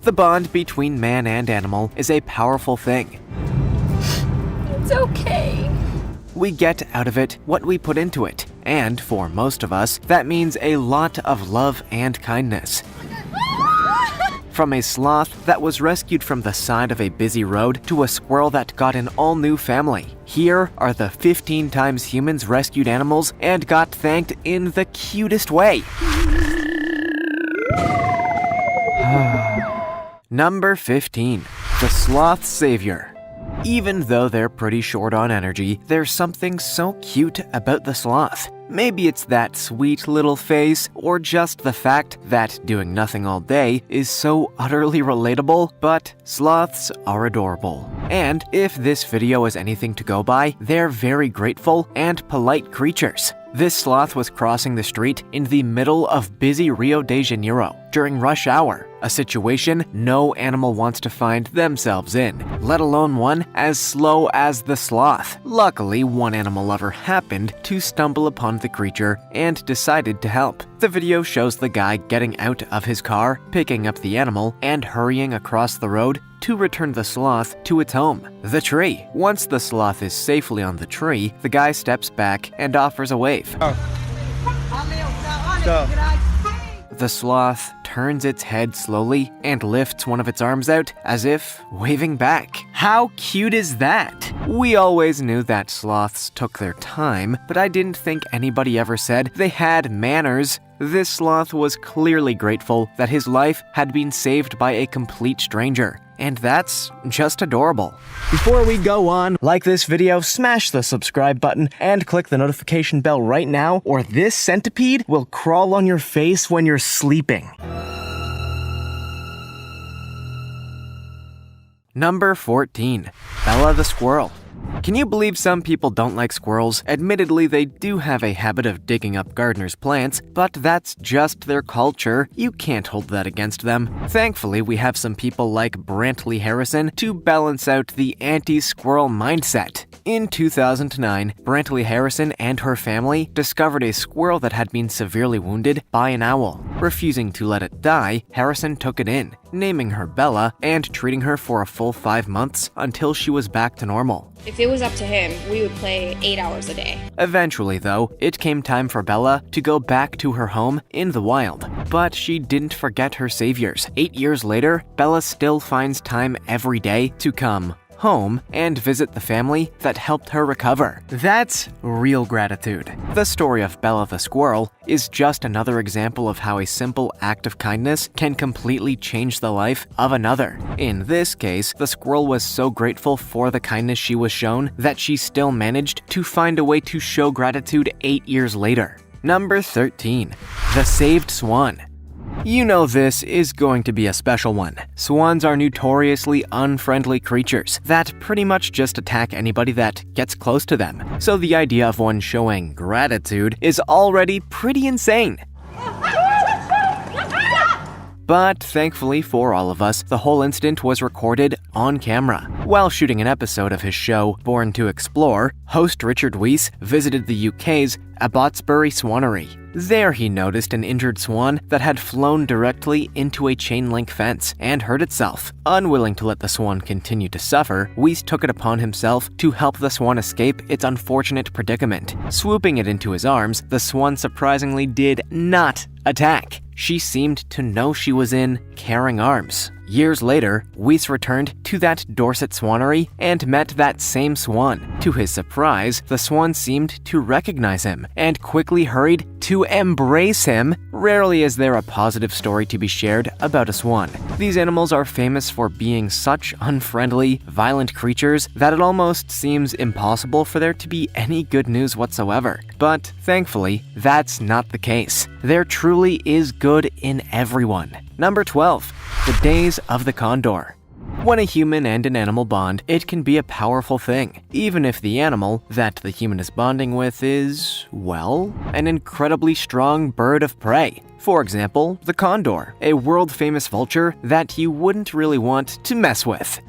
The bond between man and animal is a powerful thing. It's okay. We get out of it what we put into it, and for most of us, that means a lot of love and kindness. From a sloth that was rescued from the side of a busy road to a squirrel that got an all-new family, here are the 15 times humans rescued animals and got thanked in the cutest way. Number 15. The Sloth Savior. Even though they're pretty short on energy, there's something so cute about the sloth. Maybe it's that sweet little face, or just the fact that doing nothing all day is so utterly relatable, but sloths are adorable. And if this video is anything to go by, they're very grateful and polite creatures. This sloth was crossing the street in the middle of busy Rio de Janeiro during rush hour, a situation no animal wants to find themselves in, let alone one as slow as the sloth. Luckily, one animal lover happened to stumble upon the creature and decided to help. The video shows the guy getting out of his car, picking up the animal, and hurrying across the road to return the sloth to its home, the tree. Once the sloth is safely on the tree, the guy steps back and offers a wave. The sloth turns its head slowly and lifts one of its arms out as if waving back. How cute is that? We always knew that sloths took their time, but I didn't think anybody ever said they had manners. This sloth was clearly grateful that his life had been saved by a complete stranger. And that's just adorable. Before we go on, like this video, smash the subscribe button, and click the notification bell right now, or this centipede will crawl on your face when you're sleeping. Number 14. Bella the Squirrel. Can you believe some people don't like squirrels? Admittedly, they do have a habit of digging up gardeners' plants, but that's just their culture. You can't hold that against them. Thankfully, we have some people like Brantley Harrison to balance out the anti-squirrel mindset. In 2009, Brantley Harrison and her family discovered a squirrel that had been severely wounded by an owl. Refusing to let it die, Harrison took it in, naming her Bella and treating her for a full 5 months until she was back to normal. If it was up to him, we would play 8 hours a day. Eventually, though, it came time for Bella to go back to her home in the wild. But she didn't forget her saviors. 8 years later, Bella still finds time every day to come home and visit the family that helped her recover. That's real gratitude. The story of Bella the Squirrel is just another example of how a simple act of kindness can completely change the life of another. In this case, the squirrel was so grateful for the kindness she was shown that she still managed to find a way to show gratitude 8 years later. Number 13. The Saved Swan. You know this is going to be a special one. Swans are notoriously unfriendly creatures that pretty much just attack anybody that gets close to them. So the idea of one showing gratitude is already pretty insane. But thankfully for all of us, the whole incident was recorded on camera. While shooting an episode of his show, Born to Explore, host Richard Weiss visited the UK's Abbotsbury Swanery. There he noticed an injured swan that had flown directly into a chain-link fence and hurt itself. Unwilling to let the swan continue to suffer, Weiss took it upon himself to help the swan escape its unfortunate predicament. Swooping it into his arms, the swan surprisingly did not attack. She seemed to know she was in caring arms. Years later, Weiss returned to that Dorset Swanery and met that same swan. To his surprise, the swan seemed to recognize him and quickly hurried to embrace him. Rarely is there a positive story to be shared about a swan. These animals are famous for being such unfriendly, violent creatures that it almost seems impossible for there to be any good news whatsoever. But thankfully, that's not the case. There truly is good in everyone. Number 12. The Days of the Condor. When a human and an animal bond, it can be a powerful thing, even if the animal that the human is bonding with is, well, an incredibly strong bird of prey. For example, the condor, a world-famous vulture that you wouldn't really want to mess with.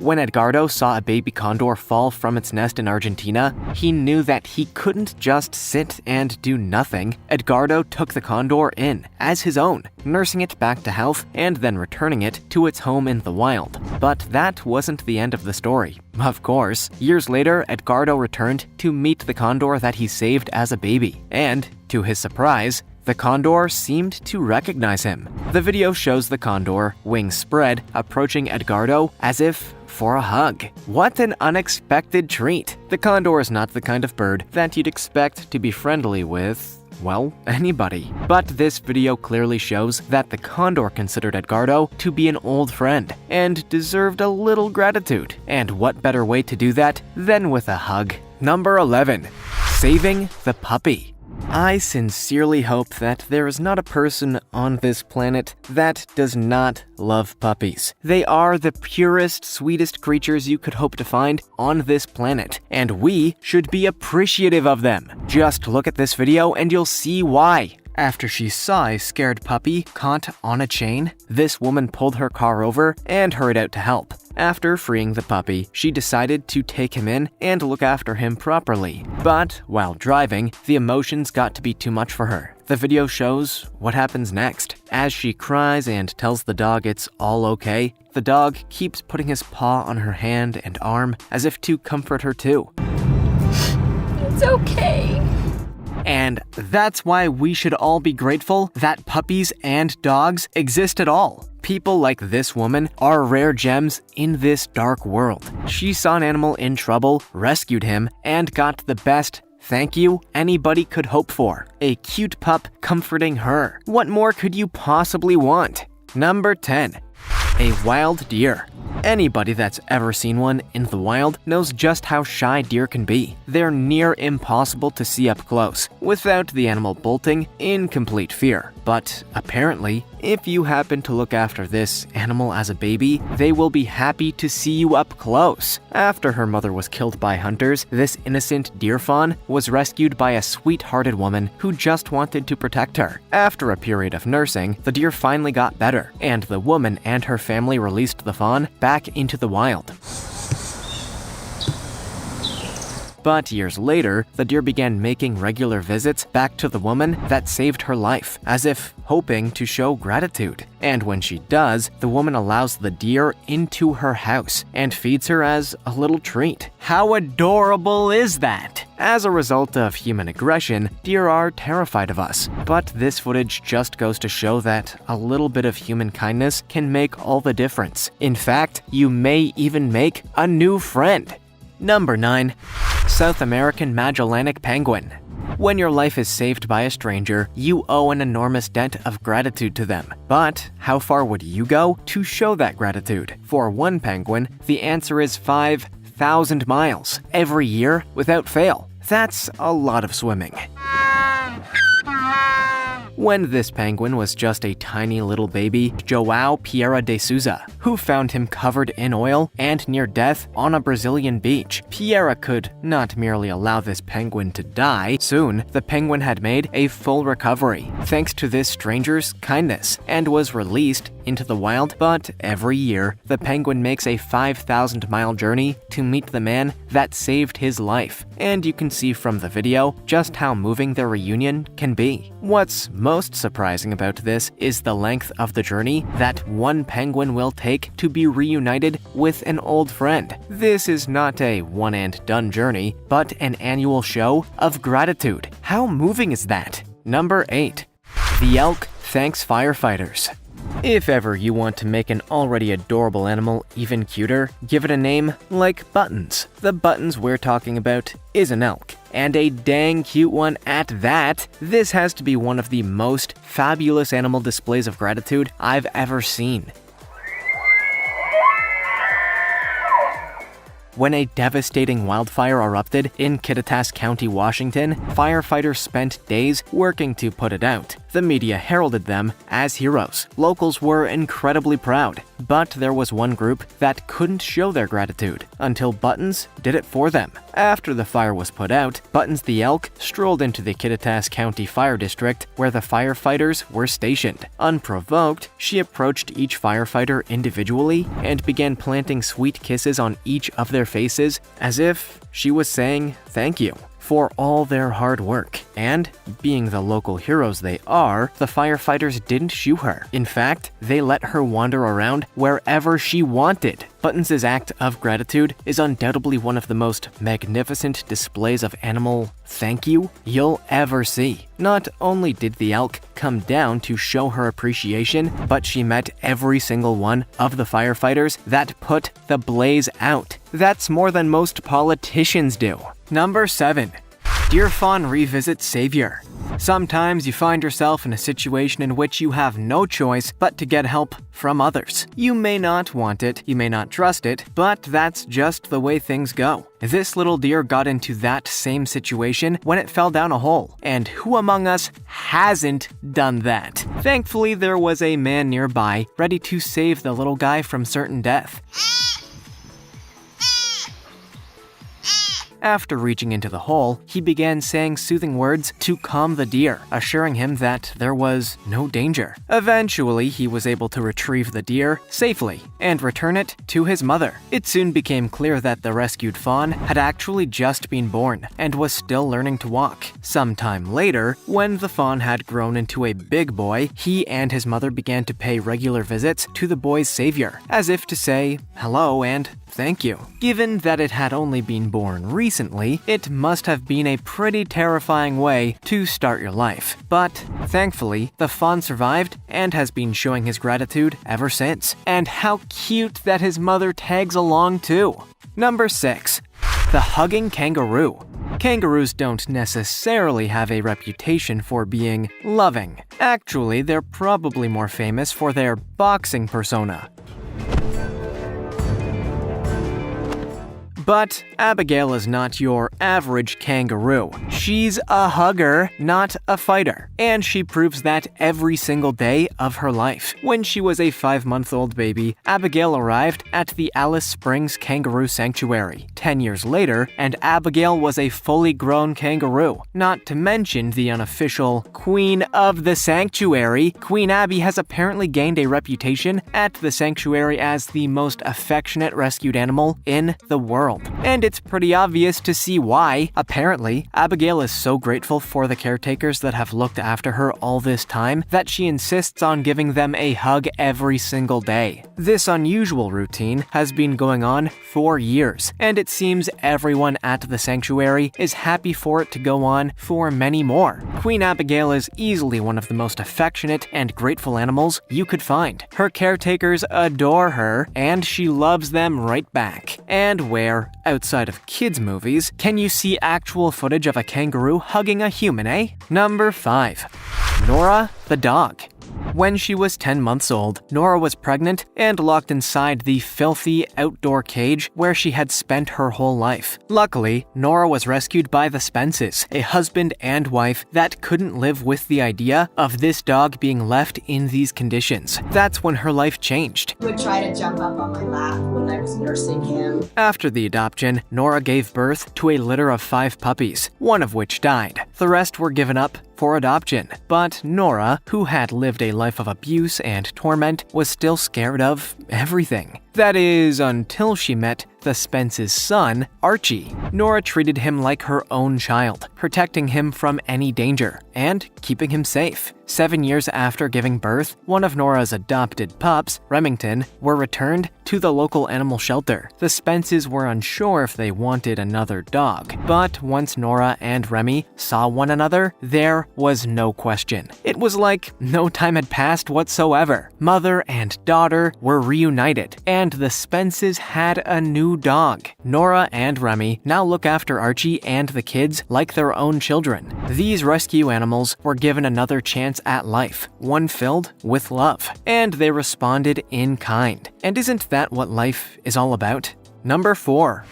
When Edgardo saw a baby condor fall from its nest in Argentina, he knew that he couldn't just sit and do nothing. Edgardo took the condor in as his own, nursing it back to health and then returning it to its home in the wild. But that wasn't the end of the story. Of course, years later, Edgardo returned to meet the condor that he saved as a baby, and, to his surprise, the condor seemed to recognize him. The video shows the condor, wings spread, approaching Edgardo as if for a hug. What an unexpected treat! The condor is not the kind of bird that you'd expect to be friendly with, well, anybody. But this video clearly shows that the condor considered Edgardo to be an old friend and deserved a little gratitude. And what better way to do that than with a hug? Number 11. Saving the puppy. I sincerely hope that there is not a person on this planet that does not love puppies. They are the purest, sweetest creatures you could hope to find on this planet, and we should be appreciative of them. Just look at this video and you'll see why. After she saw a scared puppy caught on a chain, this woman pulled her car over and hurried out to help. After freeing the puppy, she decided to take him in and look after him properly. But while driving, the emotions got to be too much for her. The video shows what happens next. As she cries and tells the dog it's all okay, the dog keeps putting his paw on her hand and arm as if to comfort her too. It's okay. And that's why we should all be grateful that puppies and dogs exist at all. People like this woman are rare gems in this dark world. She saw an animal in trouble, rescued him, and got the best thank you anybody could hope for. A cute pup comforting her. What more could you possibly want? Number 10. A wild deer. Anybody that's ever seen one in the wild knows just how shy deer can be. They're near impossible to see up close, without the animal bolting in complete fear. But apparently, if you happen to look after this animal as a baby, they will be happy to see you up close. After her mother was killed by hunters, this innocent deer fawn was rescued by a sweet-hearted woman who just wanted to protect her. After a period of nursing, the deer finally got better, and the woman and her family released the fawn back into the wild. But years later, the deer began making regular visits back to the woman that saved her life, as if hoping to show gratitude. And when she does, the woman allows the deer into her house and feeds her as a little treat. How adorable is that? As a result of human aggression, deer are terrified of us. But this footage just goes to show that a little bit of human kindness can make all the difference. In fact, you may even make a new friend. Number 9. South American Magellanic Penguin. When your life is saved by a stranger, you owe an enormous debt of gratitude to them. But how far would you go to show that gratitude? For one penguin, the answer is 5,000 miles every year without fail. That's a lot of swimming. When this penguin was just a tiny little baby, João Pereira de Souza, who found him covered in oil and near death on a Brazilian beach. Pereira could not merely allow this penguin to die. Soon, the penguin had made a full recovery, thanks to this stranger's kindness, and was released into the wild. But every year, the penguin makes a 5,000-mile journey to meet the man that saved his life. And you can see from the video just how moving their reunion can be. What's most surprising about this is the length of the journey that one penguin will take to be reunited with an old friend. This is not a one-and-done journey, but an annual show of gratitude. How moving is that? Number 8. The elk thanks firefighters. If ever you want to make an already adorable animal even cuter, give it a name like Buttons. The Buttons we're talking about is an elk, and a dang cute one at that. This has to be one of the most fabulous animal displays of gratitude I've ever seen. When a devastating wildfire erupted in Kittitas County, Washington, firefighters spent days working to put it out. The media heralded them as heroes. Locals were incredibly proud. but there was one group that couldn't show their gratitude until Buttons did it for them. After the fire was put out, Buttons the elk strolled into the Kittitas County Fire District where the firefighters were stationed. Unprovoked, she approached each firefighter individually and began planting sweet kisses on each of their faces as if she was saying thank you for all their hard work. And, being the local heroes they are, the firefighters didn't shoo her. In fact, they let her wander around wherever she wanted. Buttons' act of gratitude is undoubtedly one of the most magnificent displays of animal thank you you'll ever see. Not only did the elk come down to show her appreciation, but she met every single one of the firefighters that put the blaze out. That's more than most politicians do. Number 7. Deer Fawn revisits Savior. Sometimes you find yourself in a situation in which you have no choice but to get help from others. You may not want it, you may not trust it, but that's just the way things go. This little deer got into that same situation when it fell down a hole, and who among us hasn't done that? Thankfully, there was a man nearby ready to save the little guy from certain death. After reaching into the hole, he began saying soothing words to calm the deer, assuring him that there was no danger. Eventually, he was able to retrieve the deer safely and return it to his mother. It soon became clear that the rescued fawn had actually just been born and was still learning to walk. Sometime later, when the fawn had grown into a big boy, he and his mother began to pay regular visits to the boy's savior, as if to say hello and thank you. Given that it had only been born recently, it must have been a pretty terrifying way to start your life. But thankfully, the fawn survived and has been showing his gratitude ever since. And how cute that his mother tags along too. Number 6. The hugging kangaroo. Kangaroos don't necessarily have a reputation for being loving. Actually, they're probably more famous for their boxing persona. But Abigail is not your average kangaroo. She's a hugger, not a fighter. And she proves that every single day of her life. When she was a 5-month-old baby, Abigail arrived at the Alice Springs Kangaroo Sanctuary. 10 years later, and Abigail was a fully grown kangaroo. Not to mention the unofficial Queen of the Sanctuary. Queen Abby has apparently gained a reputation at the sanctuary as the most affectionate rescued animal in the world. And it's pretty obvious to see why. Apparently, Abigail is so grateful for the caretakers that have looked after her all this time that she insists on giving them a hug every single day. This unusual routine has been going on for years, and it seems everyone at the sanctuary is happy for it to go on for many more. Queen Abigail is easily one of the most affectionate and grateful animals you could find. Her caretakers adore her, and she loves them right back. And where, outside of kids' movies, can you see actual footage of a kangaroo hugging a human, eh? Number 5. Nora the dog. When she was 10 months old, Nora was pregnant and locked inside the filthy outdoor cage where she had spent her whole life. Luckily, Nora was rescued by the Spences, a husband and wife that couldn't live with the idea of this dog being left in these conditions. That's when her life changed. He would try to jump up on my lap when I was nursing him. After the adoption, Nora gave birth to a litter of 5 puppies, one of which died. The rest were given up for adoption. But Nora, who had lived a life of abuse and torment, was still scared of everything. That is, until she met the Spence's son, Archie. Nora treated him like her own child, protecting him from any danger and keeping him safe. 7 years after giving birth, one of Nora's adopted pups, Remington, were returned to the local animal shelter. The Spences were unsure if they wanted another dog, but once Nora and Remy saw one another, there was no question. It was like no time had passed whatsoever. Mother and daughter were reunited, and the Spences had a new dog. Nora and Remy now look after Archie and the kids like their own children. These rescue animals were given another chance at life, one filled with love, and they responded in kind. And isn't that what life is all about? Number 4.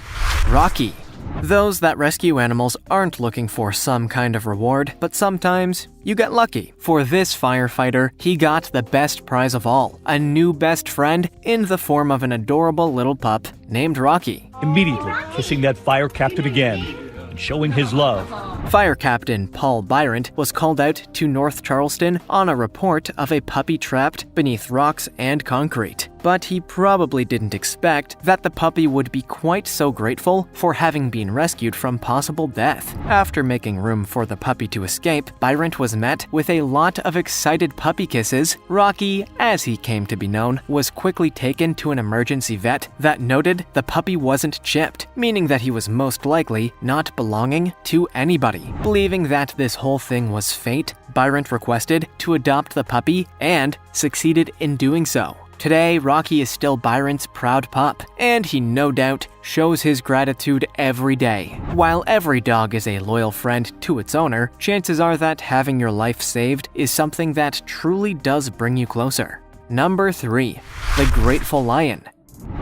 Rocky. Those that rescue animals aren't looking for some kind of reward, but sometimes you get lucky. For this firefighter, he got the best prize of all, a new best friend in the form of an adorable little pup named Rocky. Immediately kissing that fire captain again and showing his love. Fire Captain Paul Byrant was called out to North Charleston on a report of a puppy trapped beneath rocks and concrete. But he probably didn't expect that the puppy would be quite so grateful for having been rescued from possible death. After making room for the puppy to escape, Byrant was met with a lot of excited puppy kisses. Rocky, as he came to be known, was quickly taken to an emergency vet that noted the puppy wasn't chipped, meaning that he was most likely not belonging to anybody. Believing that this whole thing was fate, Byrant requested to adopt the puppy and succeeded in doing so. Today, Rocky is still Byrant's proud pup, and he no doubt shows his gratitude every day. While every dog is a loyal friend to its owner, chances are that having your life saved is something that truly does bring you closer. Number 3. The Grateful Lion.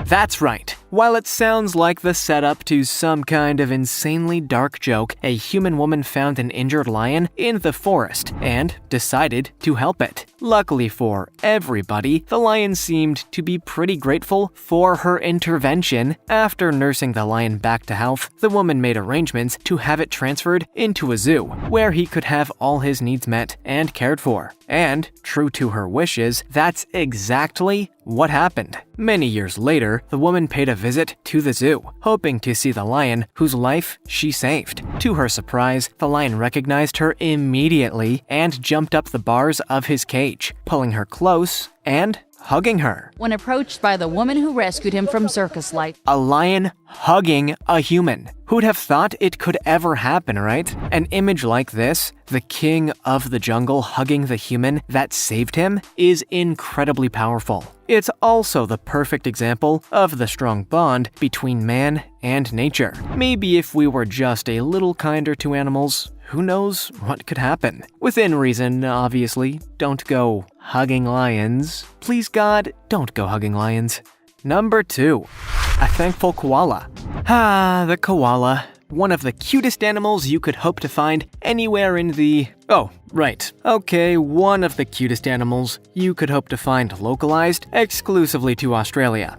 That's right. While it sounds like the setup to some kind of insanely dark joke, a human woman found an injured lion in the forest and decided to help it. Luckily for everybody, the lion seemed to be pretty grateful for her intervention. After nursing the lion back to health, the woman made arrangements to have it transferred into a zoo, where he could have all his needs met and cared for. And, true to her wishes, that's exactly what happened. Many years later, the woman paid a visit to the zoo, hoping to see the lion whose life she saved. To her surprise, the lion recognized her immediately and jumped up the bars of his cage, pulling her close and hugging her. When approached by the woman who rescued him from circus life. A lion hugging a human. Who'd have thought it could ever happen, right? An image like this, the king of the jungle hugging the human that saved him, is incredibly powerful. It's also the perfect example of the strong bond between man and nature. Maybe if we were just a little kinder to animals, who knows what could happen? Within reason, obviously. Don't go hugging lions. Please God, don't go hugging lions. Number 2. A thankful koala. The koala. One of the cutest animals you could hope to find anywhere in the... Oh, right. Okay, one of the cutest animals you could hope to find localized exclusively to Australia.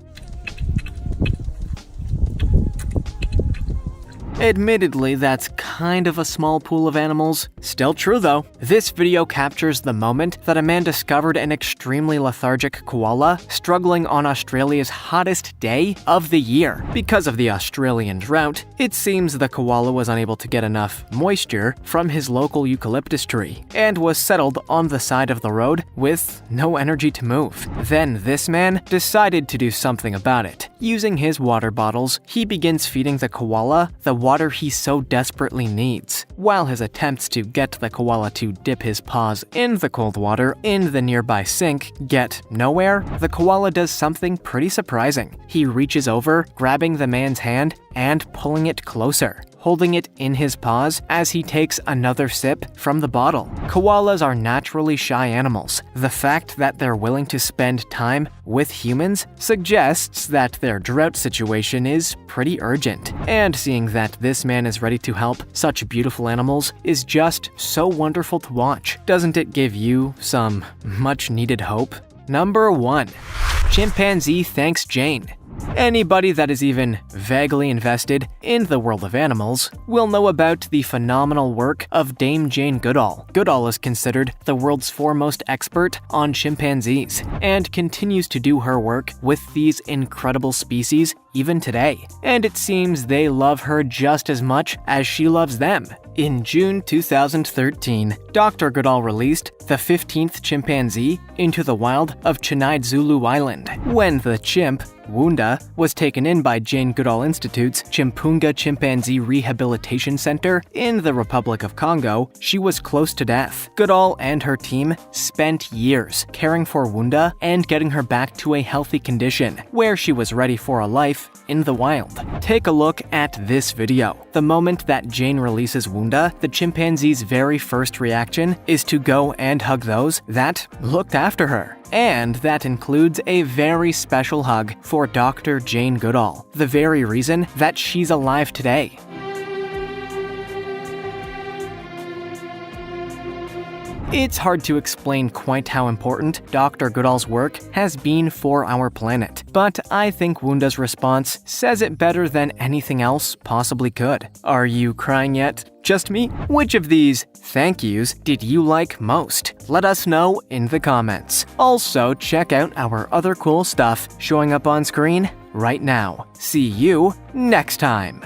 Admittedly, that's kind of a small pool of animals. Still true though. This video captures the moment that a man discovered an extremely lethargic koala struggling on Australia's hottest day of the year. Because of the Australian drought, it seems the koala was unable to get enough moisture from his local eucalyptus tree and was settled on the side of the road with no energy to move. Then this man decided to do something about it. Using his water bottles, he begins feeding the koala the water he so desperately needs. While his attempts to get the koala to dip his paws in the cold water in the nearby sink get nowhere, the koala does something pretty surprising. He reaches over, grabbing the man's hand and pulling it closer, holding it in his paws as he takes another sip from the bottle. Koalas are naturally shy animals. The fact that they're willing to spend time with humans suggests that their drought situation is pretty urgent. And seeing that this man is ready to help such beautiful animals is just so wonderful to watch. Doesn't it give you some much-needed hope? Number 1. Chimpanzee thanks Jane. Anybody that is even vaguely invested in the world of animals will know about the phenomenal work of Dame Jane Goodall. Goodall is considered the world's foremost expert on chimpanzees and continues to do her work with these incredible species even today. And it seems they love her just as much as she loves them. In June 2013, Dr. Goodall released the 15th chimpanzee into the wild of Chinaid Zulu Island. When the chimp, Wunda, was taken in by Jane Goodall Institute's Chimpunga Chimpanzee Rehabilitation Center in the Republic of Congo, she was close to death. Goodall and her team spent years caring for Wunda and getting her back to a healthy condition, where she was ready for a life in the wild. Take a look at this video. The moment that Jane releases Wunda, the chimpanzee's very first reaction is to go and hug those that looked after her. And that includes a very special hug for Dr. Jane Goodall, the very reason that she's alive today. It's hard to explain quite how important Dr. Goodall's work has been for our planet, but I think Wunda's response says it better than anything else possibly could. Are you crying yet? Just me? Which of these thank yous did you like most? Let us know in the comments. Also, check out our other cool stuff showing up on screen right now. See you next time.